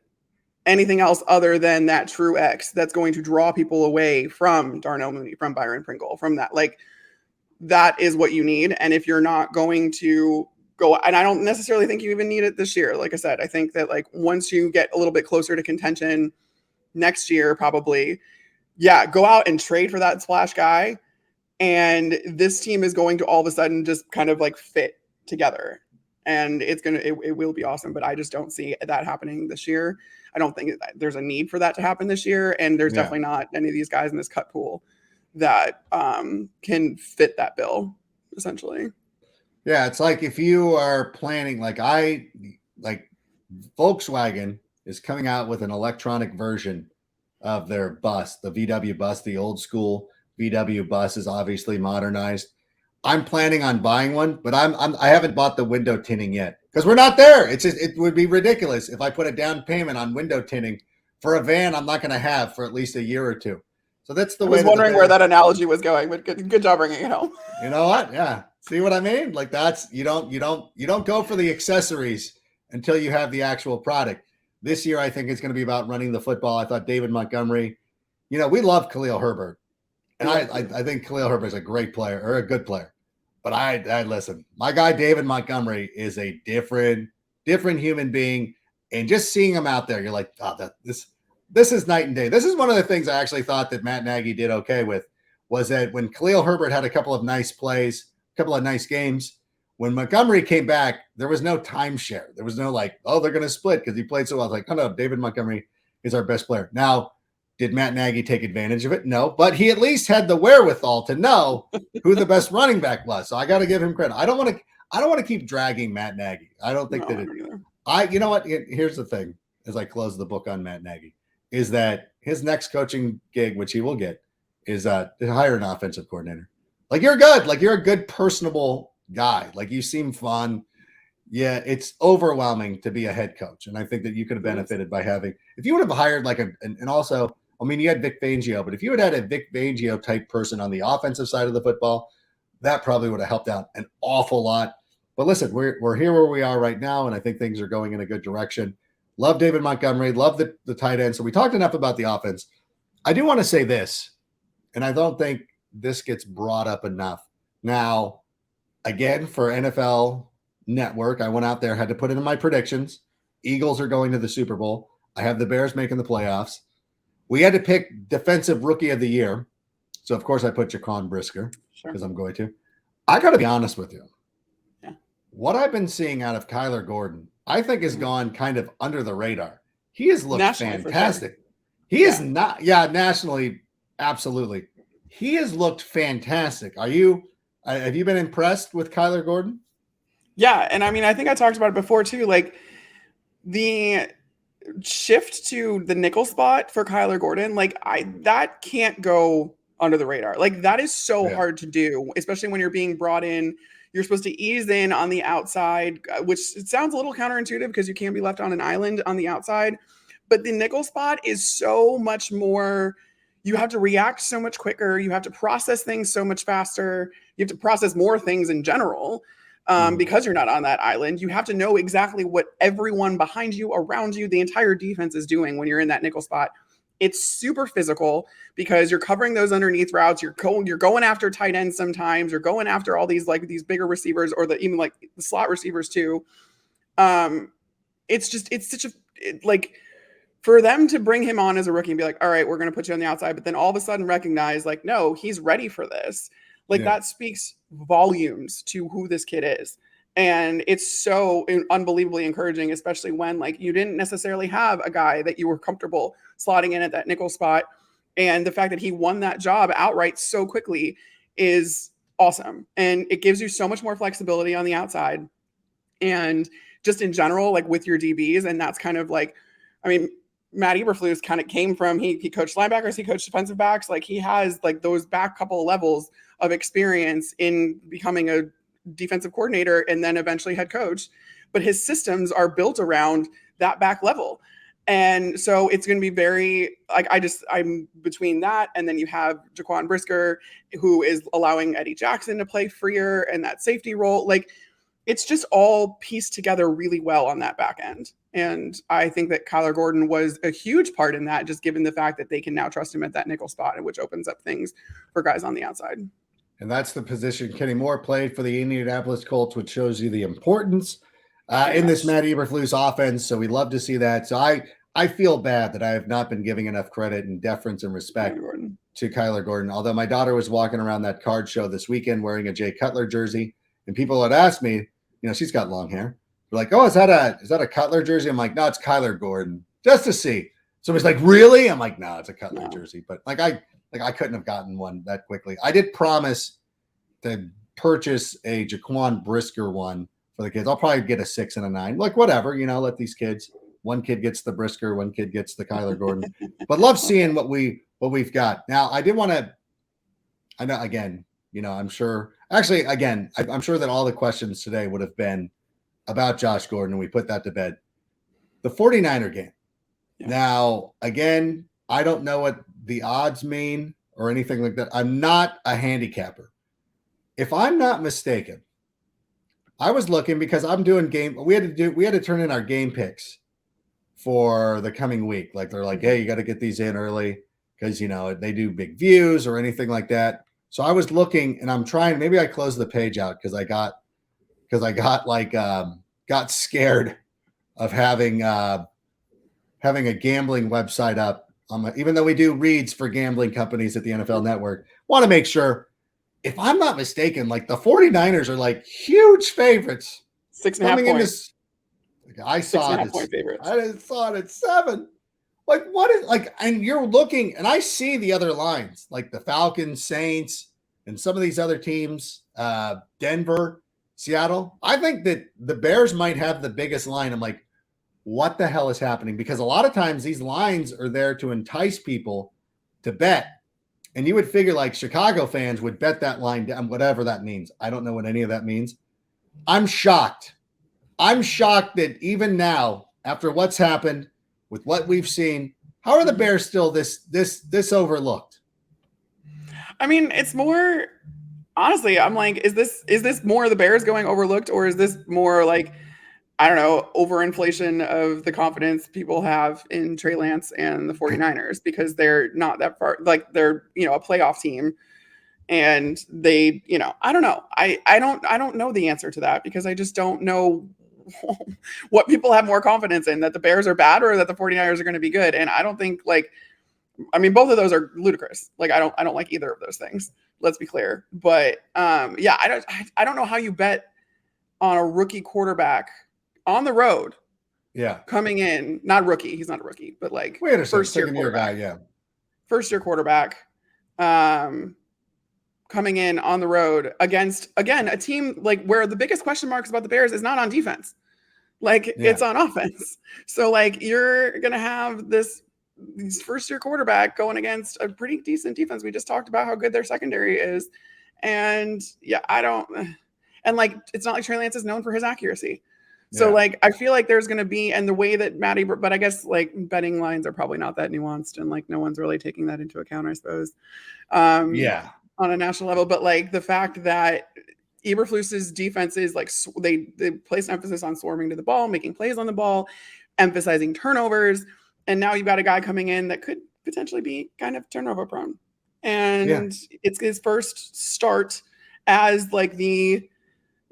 anything else other than that true X that's going to draw people away from Darnell Mooney, from Byron Pringle, from that. Like, that is what you need. And if you're not going to go, and I don't necessarily think you even need it this year. Like I said, I think that like once you get a little bit closer to contention next year, probably, go out and trade for that splash guy. And this team is going to all of a sudden just kind of like fit together. And it will be awesome. But I just don't see that happening this year. I don't think there's a need for that to happen this year. And there's definitely not any of these guys in this cut pool that can fit that bill, essentially. Yeah, it's like if you are planning, like Volkswagen is coming out with an electronic version of their bus, the VW bus, the old school VW bus is obviously modernized. I'm planning on buying one, but I haven't bought the window tinting yet because we're not there. It would be ridiculous if I put a down payment on window tinting for a van I'm not going to have for at least a year or two. So that's the way. I was wondering where that analogy was going, but good job bringing it home. You know what? Yeah. See what I mean? Like that's you don't go for the accessories until you have the actual product. This year, I think it's going to be about running the football. I thought David Montgomery, we love Khalil Herbert, and I think Khalil Herbert is a great player or a good player. But I listen, my guy David Montgomery is a different human being, and just seeing him out there, you're like, oh, this is night and day. This is one of the things I actually thought that Matt Nagy did okay with, was that when Khalil Herbert had a couple of nice plays, a couple of nice games, when Montgomery came back, there was no timeshare. There was no like, oh, they're going to split because he played so well. I was like, oh, no, David Montgomery is our best player. Now, did Matt Nagy take advantage of it? No, but he at least had the wherewithal to know who the best running back was. So I got to give him credit. I don't want to keep dragging Matt Nagy. I don't think you know what? Here's the thing, as I close the book on Matt Nagy, is that his next coaching gig, which he will get, is to hire an offensive coordinator. Like, you're good. Like, you're a good, personable guy. Like, you seem fun. Yeah, it's overwhelming to be a head coach. And I think that you could have benefited by having, if you would have hired and also, I mean, you had Vic Fangio, but if you had had a Vic Fangio type person on the offensive side of the football, that probably would have helped out an awful lot. But listen, we're here where we are right now, and I think things are going in a good direction. Love David Montgomery. Love the tight end. So we talked enough about the offense. I do want to say this, and I don't think this gets brought up enough. Now, again, for NFL Network, I went out there, had to put it in my predictions. Eagles are going to the Super Bowl. I have the Bears making the playoffs. We had to pick Defensive Rookie of the Year. So, of course, I put Jaquan Brisker because I'm going to. I got to be honest with you. Yeah. What I've been seeing out of Kyler Gordon, I think has gone kind of under the radar. He has looked nationally, fantastic. Sure. He is not, nationally, absolutely. He has looked fantastic. Have you been impressed with Kyler Gordon? Yeah, and I mean, I think I talked about it before too. Like, the shift to the nickel spot for Kyler Gordon, like that can't go under the radar. Like, that is so hard to do, especially when you're being brought in. You're supposed to ease in on the outside, which it sounds a little counterintuitive because you can't be left on an island on the outside. But the nickel spot is so much more. You have to react so much quicker. You have to process things so much faster. You have to process more things in general. Because you're not on that island, you have to know exactly what everyone behind you, around you, the entire defense is doing when you're in that nickel spot. It's super physical because you're covering those underneath routes. You're going after tight ends sometimes. You're going after all these these bigger receivers or even the slot receivers too. It's such a for them to bring him on as a rookie and be like, all right, we're going to put you on the outside, but then all of a sudden recognize no, he's ready for this. That speaks volumes to who this kid is. And it's so unbelievably encouraging, especially when you didn't necessarily have a guy that you were comfortable slotting in at that nickel spot. And the fact that he won that job outright so quickly is awesome. And it gives you so much more flexibility on the outside. And just in general, with your DBs, and that's kind of Matt Eberflus kind of came from, he coached linebackers, he coached defensive backs. He has those back couple of levels of experience in becoming a defensive coordinator and then eventually head coach. But his systems are built around that back level. And so it's going to be very like I'm between that, and then you have Jaquan Brisker, who is allowing Eddie Jackson to play freer and that safety role. Like it's just all pieced together really well on that back end. And I think that Kyler Gordon was a huge part in that, just given the fact that they can now trust him at that nickel spot, which opens up things for guys on the outside. And that's the position Kenny Moore played for the Indianapolis Colts, which shows you the importance in this Matt Eberflus offense. So we love to see that. So I feel bad that I have not been giving enough credit and deference and respect to Kyler Gordon. Although my daughter was walking around that card show this weekend wearing a Jay Cutler jersey, and people had asked me, she's got long hair. They're like, "Oh, is that a Cutler jersey?" I'm like, "No, it's Kyler Gordon," just to see. Somebody's like, "Really?" I'm like, "No, it's a Cutler jersey." But I couldn't have gotten one that quickly. I did promise to purchase a Jaquan Brisker one for the kids. I'll probably get a 6 and a 9, like whatever, let these kids. One kid gets the Brisker, one kid gets the Kyler Gordon. But love seeing what we've got. Now, I did want to. I know again. I'm sure. Actually, again, I'm sure that all the questions today would have been about Josh Gordon, and we put that to bed. The 49er game. Yeah. Now, again, I don't know what the odds mean or anything like that. I'm not a handicapper. If I'm not mistaken, I was looking because I'm doing game. We had to turn in our game picks for the coming week. Like they're like, "Hey, you got to get these in early because they do big views or anything like that." So I was looking, and I'm trying. Maybe I closed the page out because I got scared of having a gambling website up. Even though we do reads for gambling companies at the NFL Network, want to make sure. If I'm not mistaken, like the 49ers are like huge favorites. 6.5 points. I saw it. 6.5 point favorites. I saw it at 7. Like what is and you're looking, and I see the other lines, like the Falcons, Saints, and some of these other teams, Denver, Seattle. I think that the Bears might have the biggest line. I'm like, what the hell is happening? Because a lot of times these lines are there to entice people to bet. And you would figure like Chicago fans would bet that line down, whatever that means. I don't know what any of that means. I'm shocked. I'm shocked that even now, after what's happened with what we've seen, how are the Bears still this overlooked? I mean, it's more honestly, I'm like, is this more the Bears going overlooked, or is this more like, I don't know, overinflation of the confidence people have in Trey Lance and the 49ers because they're not that far, like they're, a playoff team, and they, I don't know. I don't know the answer to that because I just don't know what people have more confidence in, that the Bears are bad or that the 49ers are going to be good. And I don't think both of those are ludicrous. Like, I don't like either of those things. Let's be clear. But I don't know how you bet on a rookie quarterback on the road. Yeah. Coming in, not rookie. He's not a rookie, but like first year guy. Yeah. First year quarterback. Coming in on the road against, again, a team like where the biggest question marks about the Bears is not on defense. It's on offense. So you're going to have this first year quarterback going against a pretty decent defense. We just talked about how good their secondary is. And it's not like Trey Lance is known for his accuracy. So I feel like there's going to be, and the way that but I guess betting lines are probably not that nuanced, and no one's really taking that into account, I suppose. On a national level, but the fact that Eberflus's defense is they place an emphasis on swarming to the ball, making plays on the ball, emphasizing turnovers, and now you've got a guy coming in that could potentially be kind of turnover prone, and it's his first start as the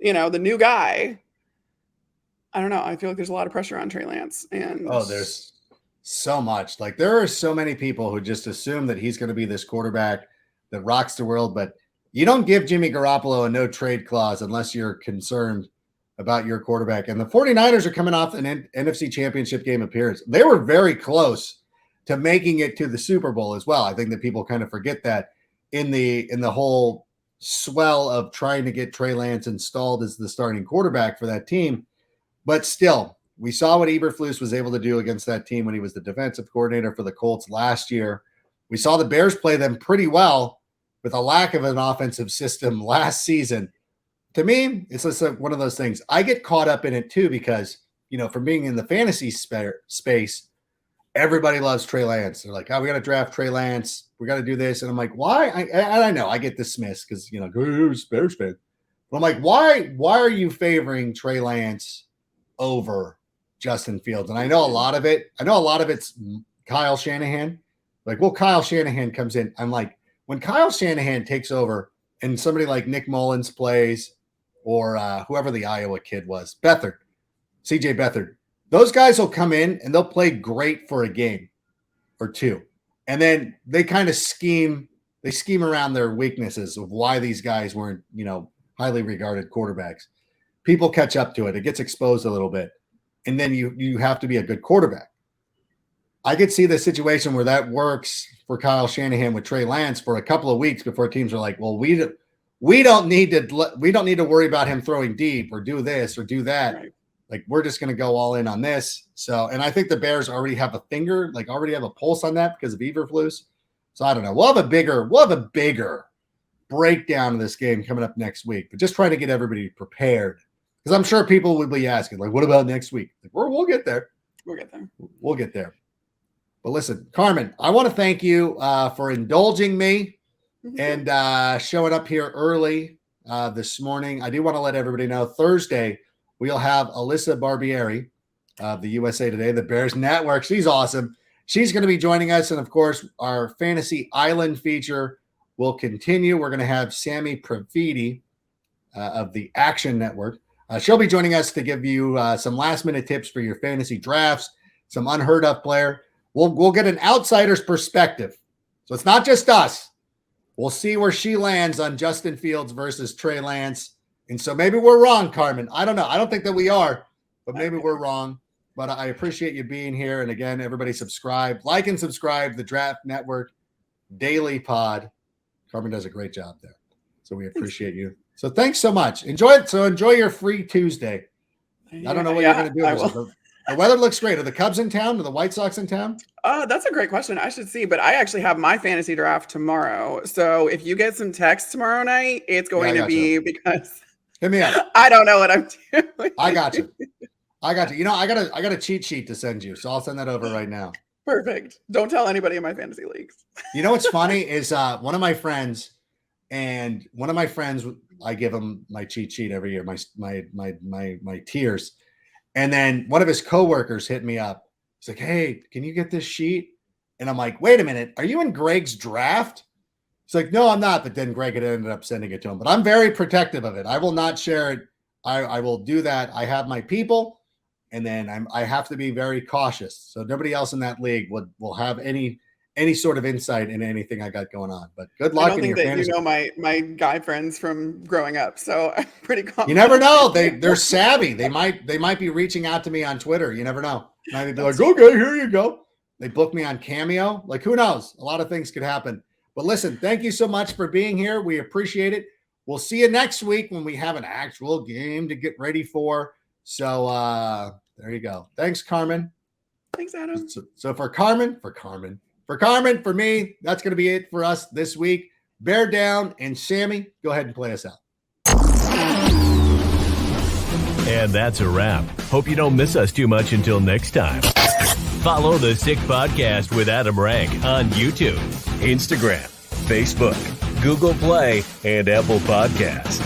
new guy. I don't know. I feel like there's a lot of pressure on Trey Lance, and there's so much. There are so many people who just assume that he's going to be this quarterback that rocks the world, but you don't give Jimmy Garoppolo a no trade clause unless you're concerned about your quarterback. And the 49ers are coming off an NFC Championship game appearance. They were very close to making it to the Super Bowl as well. I think that people kind of forget that in the whole swell of trying to get Trey Lance installed as the starting quarterback for that team. But still, we saw what Eberflus was able to do against that team when he was the defensive coordinator for the Colts last year. We saw the Bears play them pretty well with a lack of an offensive system last season. To me, it's just one of those things. I get caught up in it too because, from being in the fantasy space, everybody loves Trey Lance. They're like, oh, we got to draft Trey Lance. We got to do this. And I'm like, why? I know I get dismissed because, who's Bears fan? But I'm like, why are you favoring Trey Lance over Justin Fields? And I know a lot of it's Kyle Shanahan. Like, well, Kyle Shanahan comes in. I'm like, when Kyle Shanahan takes over and somebody like Nick Mullins plays or whoever the Iowa kid was, Beathard, CJ Beathard, those guys will come in and they'll play great for a game or two. And then they kind of scheme around their weaknesses of why these guys weren't, highly regarded quarterbacks. People catch up to it. It gets exposed a little bit. And then you have to be a good quarterback. I could see the situation where that works for Kyle Shanahan with Trey Lance for a couple of weeks before teams are like, well, we don't need to worry about him throwing deep or do this or do that. Right. Like, we're just going to go all in on this. So, and I think the Bears already have a pulse on that because of Eberflus. So I don't know. We'll have a bigger breakdown of this game coming up next week, but just trying to get everybody prepared because I'm sure people would be asking, like, what about next week? Like, we'll get there. We'll get there. But listen, Carmen, I want to thank you for indulging me and showing up here early this morning. I do want to let everybody know Thursday we'll have Alyssa Barbieri of the USA Today, the Bears Network. She's awesome. She's going to be joining us. And, of course, our Fantasy Island feature will continue. We're going to have Sammy Praviti of the Action Network. She'll be joining us to give you some last-minute tips for your fantasy drafts, some unheard-of player. We'll get an outsider's perspective. So it's not just us. We'll see where she lands on Justin Fields versus Trey Lance. And so maybe we're wrong, Carmen. I don't know. I don't think that we are, but maybe we're wrong. But I appreciate you being here. And again, everybody subscribe, like and subscribe the Draft Network Daily Pod. Carmen does a great job there. So we appreciate you. So thanks so much. Enjoy your free Tuesday. I don't know what you're going to do. The weather looks great. Are the Cubs in town? Are the White Sox in town? That's a great question. I should see, but I actually have my fantasy draft tomorrow. So if you get some text tomorrow night, it's going to be because hit me up. I don't know what I'm doing. I got you. I got a cheat sheet to send you, so I'll send that over right now. Perfect. Don't tell anybody in my fantasy leagues. You know what's funny is one of my friends, I give him my cheat sheet every year, my tiers. And then one of his coworkers hit me up. He's like, hey, can you get this sheet? And I'm like, wait a minute. Are you in Greg's draft? He's like, no, I'm not. But then Greg had ended up sending it to him. But I'm very protective of it. I will not share it. I will do that. I have my people. And then I have to be very cautious. So nobody else in that league will have any sort of insight into anything I got going on. But good luck. I don't think that fantasy. You know my guy friends from growing up, so I'm pretty confident. You never know. They're savvy. They might be reaching out to me on Twitter. You never know. Might be like, okay, here you go. They booked me on Cameo. Like, who knows? A lot of things could happen. But listen, thank you so much for being here. We appreciate it. We'll see you next week when we have an actual game to get ready for. So there you go. Thanks, Carmen. Thanks, Adam. So for Carmen, for me, that's going to be it for us this week. Bear down, and Sammy, go ahead and play us out. And that's a wrap. Hope you don't miss us too much until next time. Follow the Sick Podcast with Adam Rank on YouTube, Instagram, Facebook, Google Play, and Apple Podcasts.